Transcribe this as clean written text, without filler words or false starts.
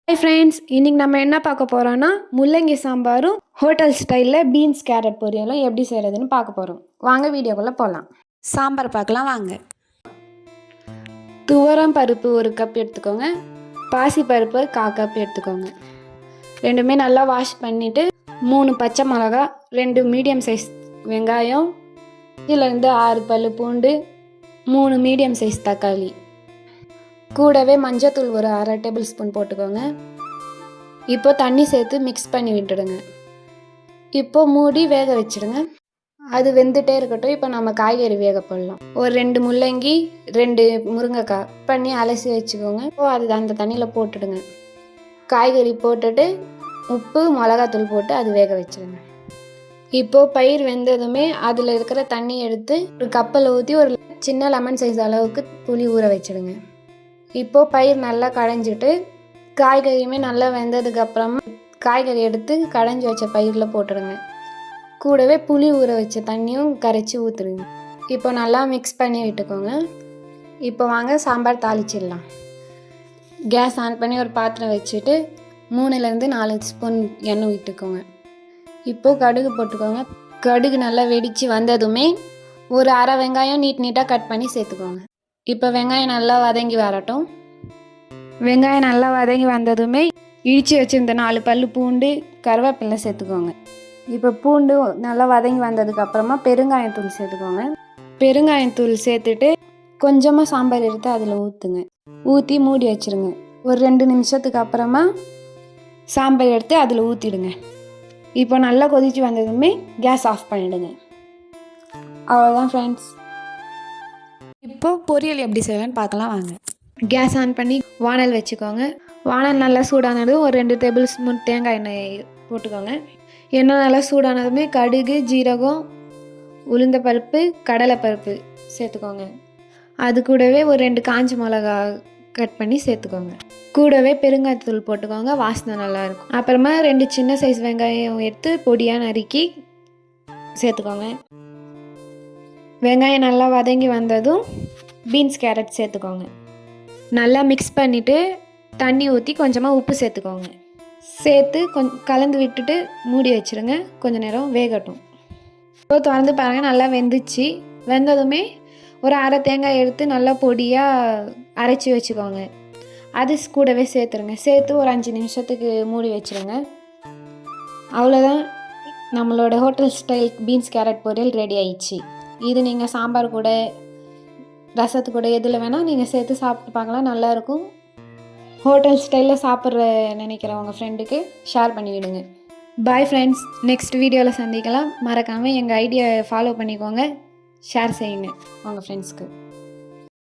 Hi friends, இன்றைக்கி நம்ம என்ன பார்க்க போகிறோன்னா முள்ளங்கி சாம்பாரும் ஹோட்டல் ஸ்டைலில் பீன்ஸ் கேரட் பொரியலும் எப்படி செய்கிறதுன்னு பார்க்க போகிறோம். வாங்க வீடியோக்குள்ளே போகலாம். சாம்பார் பார்க்கலாம் வாங்க. துவரம் பருப்பு 1 கப் எடுத்துக்கோங்க. பாசி பருப்பு 1/4 கப் எடுத்துக்கோங்க. ரெண்டுமே நல்லா வாஷ் பண்ணிவிட்டு 3 பச்சை மிளகா, 2 மீடியம் சைஸ் வெங்காயம், 5 6 பல் பூண்டு, 3 மீடியம் சைஸ் தக்காளி, கூடவே மஞ்சத்தூள் ஒரு 1/2 டேபிள் ஸ்பூன் போட்டுக்கோங்க. இப்போ தண்ணி சேர்த்து மிக்ஸ் பண்ணி விட்டுடுங்க. இப்போ மூடி வேக வச்சுடுங்க. அது வெந்துட்டே இருக்கட்டும். இப்போ நம்ம காய்கறி வேக போடலாம். ஒரு 2 முள்ளங்கி, 2 முருங்கைக்காய் பண்ணி அலசி வச்சுக்கோங்க. இப்போ அது அந்த தண்ணியில் போட்டுடுங்க. காய்கறி போட்டுட்டு உப்பு மிளகாத்தூள் போட்டு அது வேக வச்சுடுங்க. இப்போது பயிர் வெந்ததுமே அதில் இருக்கிற தண்ணி எடுத்து ஒரு கப்பில் ஊற்றி ஒரு சின்ன லெமன் சைஸ் அளவுக்கு புளி ஊற வச்சுடுங்க. இப்போது பயிர் நல்லா கடைஞ்சிட்டு காய்கறியுமே நல்லா வெந்ததுக்கப்புறமா காய்கறி எடுத்து கடைஞ்சி வச்ச பயிரில் போட்டுடுங்க. கூடவே புளி ஊற வச்ச தண்ணியும் கரைச்சி ஊற்றுடுங்க. இப்போ நல்லா மிக்ஸ் பண்ணி விட்டுக்கோங்க. இப்போ வாங்க சாம்பார் தாளிச்சிடலாம். கேஸ் ஆன் பண்ணி ஒரு பாத்திரம் வச்சுட்டு 3லேருந்து 4 ஸ்பூன் எண்ணெய் விட்டுக்கோங்க. இப்போது கடுகு போட்டுக்கோங்க. கடுகு நல்லா வெடித்து வந்ததுமே ஒரு 1/2 வெங்காயம் நீட்டாக கட் பண்ணி சேர்த்துக்கோங்க. இப்போ வெங்காயம் நல்லா வதங்கி வரட்டும். வெங்காயம் நல்லா வதங்கி வந்ததுமே இடித்து வச்சுருந்த 4 பல் பூண்டு, கருவேப்பிலை சேர்த்துக்கோங்க. இப்போ பூண்டு நல்லா வதங்கி வந்ததுக்கப்புறமா பெருங்காயத்தூள் சேர்த்துக்கோங்க. பெருங்காயத்தூள் சேர்த்துட்டு கொஞ்சமாக சாம்பார் எடுத்து அதில் ஊற்றுங்க. ஊற்றி மூடி வச்சுருங்க. ஒரு 2 நிமிஷத்துக்கு அப்புறமா சாம்பார் எடுத்து அதில் ஊற்றிடுங்க. இப்போ நல்லா கொதித்து வந்ததுமே கேஸ் ஆஃப் பண்ணிவிடுங்க. அவ்வளோதான் ஃப்ரெண்ட்ஸ். இப்போது பொரியல் எப்படி செய்யலான்னு பார்க்கலாம் வாங்க. கேஸ் ஆன் பண்ணி வானல் வச்சுக்கோங்க. வானல் நல்லா சூடானதும் ஒரு 2 டேபிள் ஸ்பூன் தேங்காய் எண்ணெய் போட்டுக்கோங்க. எண்ணெய் நல்லா சூடானதுமே கடுகு, ஜீரகம், உளுந்த பருப்பு, கடலை பருப்பு சேர்த்துக்கோங்க. அது கூடவே ஒரு 2 காஞ்ச மிளகா கட் பண்ணி சேர்த்துக்கோங்க. கூடவே பெருங்காயத்தூள் போட்டுக்கோங்க, வாசனை நல்லாயிருக்கும். அப்புறமா 2 சின்ன சைஸ் வெங்காயம் எடுத்து பொடியாக நறுக்கி சேர்த்துக்கோங்க. வெங்காயம் நல்லா வதங்கி வந்ததும் பீன்ஸ் கேரட் சேர்த்துக்கோங்க. நல்லா மிக்ஸ் பண்ணிவிட்டு தண்ணி ஊற்றி கொஞ்சமாக உப்பு சேர்த்துக்கோங்க. சேர்த்து கலந்து விட்டுட்டு மூடி வச்சுருங்க. கொஞ்சம் நேரம் வேகட்டும். இப்போ திறந்து பாருங்கள், நல்லா வெந்துச்சு. வெந்ததுமே ஒரு 1/2 தேங்காய் எடுத்து நல்லா பொடியாக அரைச்சி வச்சுக்கோங்க. அது கூடவே சேர்த்துருங்க. சேர்த்து ஒரு 5 நிமிஷத்துக்கு மூடி வச்சுருங்க. அவ்வளோதான், நம்மளோட ஹோட்டல் ஸ்டைல் பீன்ஸ் கேரட் பொரியல் ரெடி ஆயிடுச்சு. இது நீங்கள் சாம்பார் கூட, ரசத்து கூட எதில் வேணால் நீங்கள் சேர்த்து சாப்பிட்டு பார்க்கலாம், நல்லாயிருக்கும். ஹோட்டல் ஸ்டைலில் சாப்பிட்ற நினைக்கிறவங்க ஃப்ரெண்டுக்கு ஷேர் பண்ணிவிடுங்க. பாய் ஃப்ரெண்ட்ஸ், நெக்ஸ்ட் வீடியோவில் சந்திக்கலாம். மறக்காமல் எங்கள் ஐடியா ஃபாலோ பண்ணிக்கோங்க, ஷேர் செய்யுங்க உங்கள் ஃப்ரெண்ட்ஸ்க்கு.